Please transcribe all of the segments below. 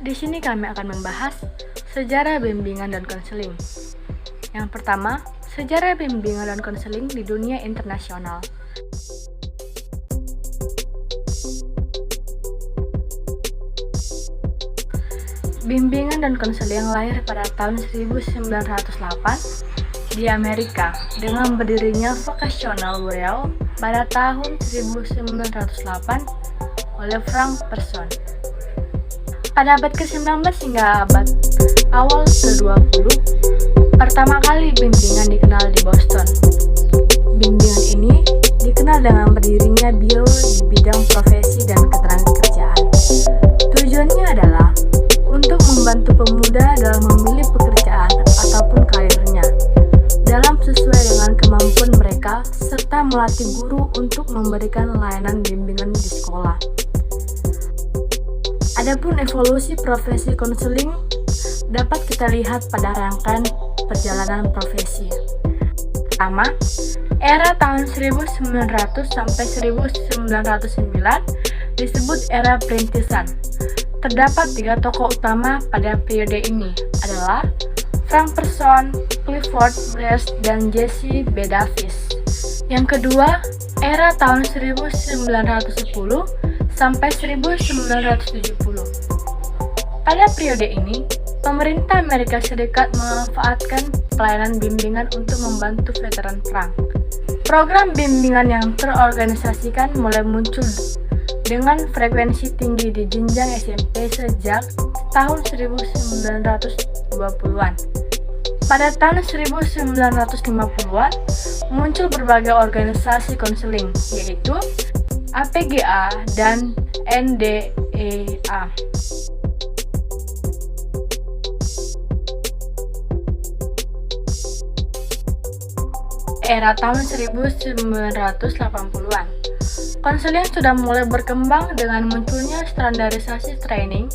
Di sini kami akan membahas sejarah bimbingan dan konseling. Yang pertama, sejarah bimbingan dan konseling di dunia internasional. Bimbingan dan konseling lahir pada tahun 1908 di Amerika dengan berdirinya Vocational Bureau pada tahun 1908 oleh Frank Person. Pada abad ke-19 hingga abad awal ke-20, pertama kali bimbingan dikenal di Boston. Bimbingan ini dikenal dengan berdirinya Biro di bidang profesi dan ketenagakerjaan. Tujuannya adalah untuk membantu pemuda dalam memilih pekerjaan ataupun karirnya dalam sesuai dengan kemampuan mereka, serta melatih guru untuk memberikan layanan bimbingan di sekolah. Adapun evolusi profesi konseling dapat kita lihat pada rangkaian perjalanan profesi. Pertama, era tahun 1900 sampai 1909 disebut era perintisan. Terdapat 3 tokoh utama pada periode ini adalah Frank Person, Clifford Blest, dan Jesse B. Davis. Yang kedua, era tahun 1910 sampai 1970. Pada periode ini, pemerintah Amerika Serikat memanfaatkan pelayanan bimbingan untuk membantu veteran perang. Program bimbingan yang terorganisasikan mulai muncul dengan frekuensi tinggi di jenjang SMP sejak tahun 1920-an. Pada tahun 1950-an, muncul berbagai organisasi konseling, yaitu APGA dan NDEA. Era tahun 1980-an, konseling sudah mulai berkembang dengan munculnya standarisasi training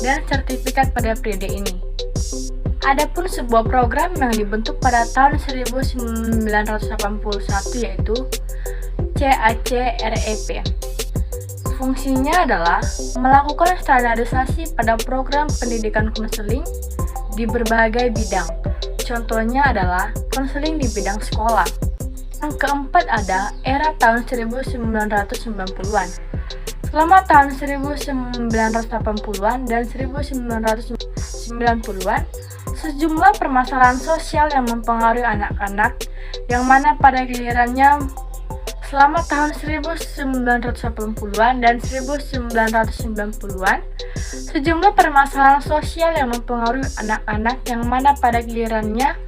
dan sertifikat pada periode ini. Adapun sebuah program yang dibentuk pada tahun 1981 yaitu CACREP. Fungsinya adalah melakukan standarisasi pada program pendidikan konseling di berbagai bidang. Contohnya adalah konseling di bidang sekolah. Yang keempat ada era tahun 1990-an. Selama tahun 1980-an dan 1990-an, sejumlah permasalahan sosial yang mempengaruhi anak-anak, yang mana pada gilirannya selama tahun 1980-an dan 1990-an, sejumlah permasalahan sosial yang mempengaruhi anak-anak yang mana pada gilirannya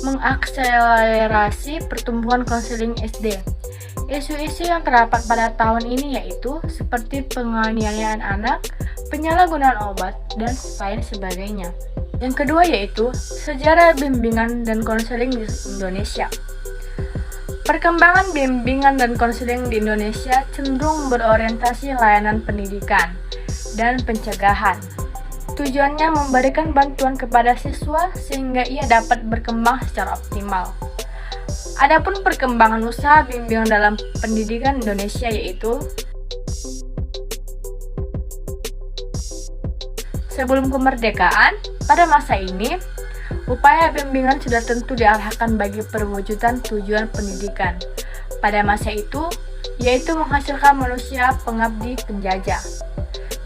mengakselerasi pertumbuhan konseling SD. Isu-isu yang terdapat pada tahun ini yaitu seperti penganiayaan anak, penyalahgunaan obat, dan lain sebagainya. Yang kedua yaitu sejarah bimbingan dan konseling di Indonesia. Perkembangan bimbingan dan konseling di Indonesia cenderung berorientasi layanan pendidikan dan pencegahan. Tujuannya memberikan bantuan kepada siswa sehingga ia dapat berkembang secara optimal. Adapun perkembangan usaha bimbingan dalam pendidikan Indonesia yaitu sebelum kemerdekaan, pada masa ini upaya bimbingan sudah tentu diarahkan bagi perwujudan tujuan pendidikan. Pada masa itu, yaitu menghasilkan manusia pengabdi penjajah.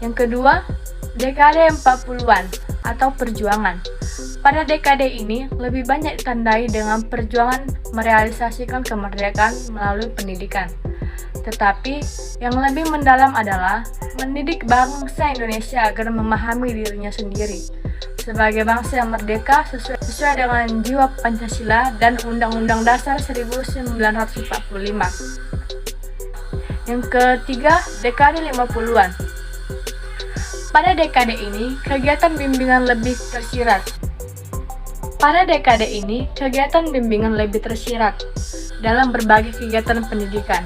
Yang kedua, dekade 40-an atau perjuangan. Pada dekade ini, lebih banyak ditandai dengan perjuangan merealisasikan kemerdekaan melalui pendidikan. Tetapi, yang lebih mendalam adalah mendidik bangsa Indonesia agar memahami dirinya sendiri sebagai bangsa yang merdeka sesuai dengan jiwa Pancasila dan Undang-Undang Dasar 1945. Yang ketiga, dekade 50-an. Pada dekade ini, kegiatan bimbingan lebih tersirat. Dalam berbagai kegiatan pendidikan.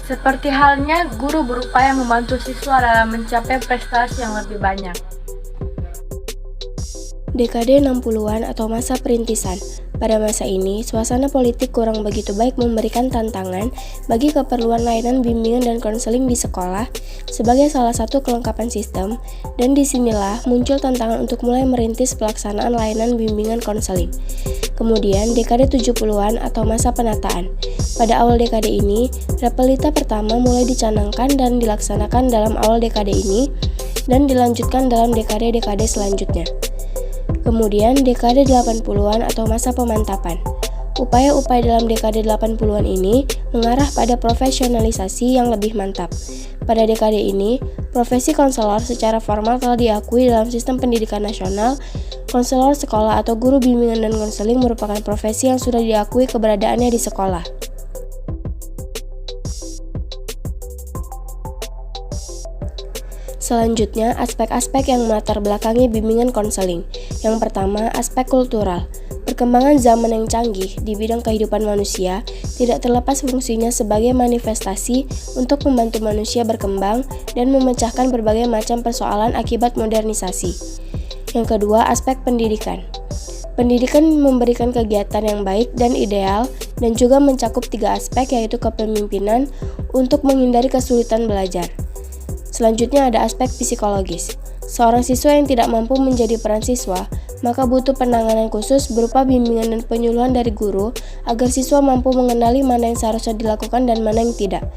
Seperti halnya guru berupaya membantu siswa dalam mencapai prestasi yang lebih banyak. Dekade 60-an atau masa perintisan. Pada masa ini, suasana politik kurang begitu baik memberikan tantangan bagi keperluan layanan bimbingan dan konseling di sekolah sebagai salah satu kelengkapan sistem, dan disinilah muncul tantangan untuk mulai merintis pelaksanaan layanan bimbingan konseling. Kemudian, dekade 70-an atau masa penataan. Pada awal dekade ini, Repelita pertama mulai dicanangkan dan dilaksanakan dalam awal dekade ini dan dilanjutkan dalam dekade-dekade selanjutnya. Kemudian dekade 80-an atau masa pemantapan. Upaya-upaya dalam dekade 80-an ini mengarah pada profesionalisasi yang lebih mantap. Pada dekade ini, profesi konselor secara formal telah diakui dalam sistem pendidikan nasional. Konselor sekolah atau guru bimbingan dan konseling merupakan profesi yang sudah diakui keberadaannya di sekolah. Selanjutnya, aspek-aspek yang melatar belakangi bimbingan konseling. Yang pertama, aspek kultural. Perkembangan zaman yang canggih di bidang kehidupan manusia tidak terlepas fungsinya sebagai manifestasi untuk membantu manusia berkembang dan memecahkan berbagai macam persoalan akibat modernisasi. Yang kedua, aspek pendidikan. Pendidikan memberikan kegiatan yang baik dan ideal dan juga mencakup 3 aspek, yaitu kepemimpinan untuk menghindari kesulitan belajar. Selanjutnya ada aspek psikologis. Seorang siswa yang tidak mampu menjadi peran siswa, maka butuh penanganan khusus berupa bimbingan dan penyuluhan dari guru agar siswa mampu mengenali mana yang seharusnya dilakukan dan mana yang tidak.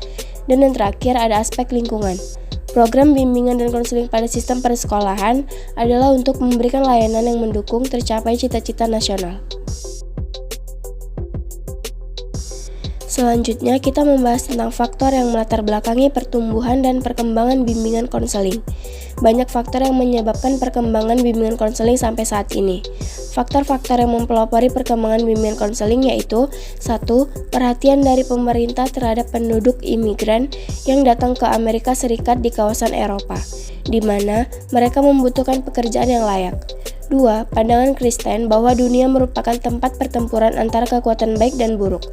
Dan yang terakhir ada aspek lingkungan. Program bimbingan dan konseling pada sistem persekolahan adalah untuk memberikan layanan yang mendukung tercapai cita-cita nasional. Selanjutnya, kita membahas tentang faktor yang melatar belakangi pertumbuhan dan perkembangan bimbingan konseling. Banyak faktor yang menyebabkan perkembangan bimbingan konseling sampai saat ini. Faktor-faktor yang mempelopori perkembangan bimbingan konseling yaitu 1. Perhatian dari pemerintah terhadap penduduk imigran yang datang ke Amerika Serikat di kawasan Eropa, di mana mereka membutuhkan pekerjaan yang layak. 2. Pandangan Kristen bahwa dunia merupakan tempat pertempuran antara kekuatan baik dan buruk.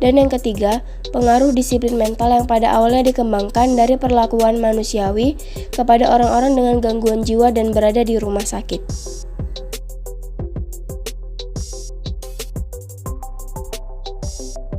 Dan yang ketiga, pengaruh disiplin mental yang pada awalnya dikembangkan dari perlakuan manusiawi kepada orang-orang dengan gangguan jiwa dan berada di rumah sakit.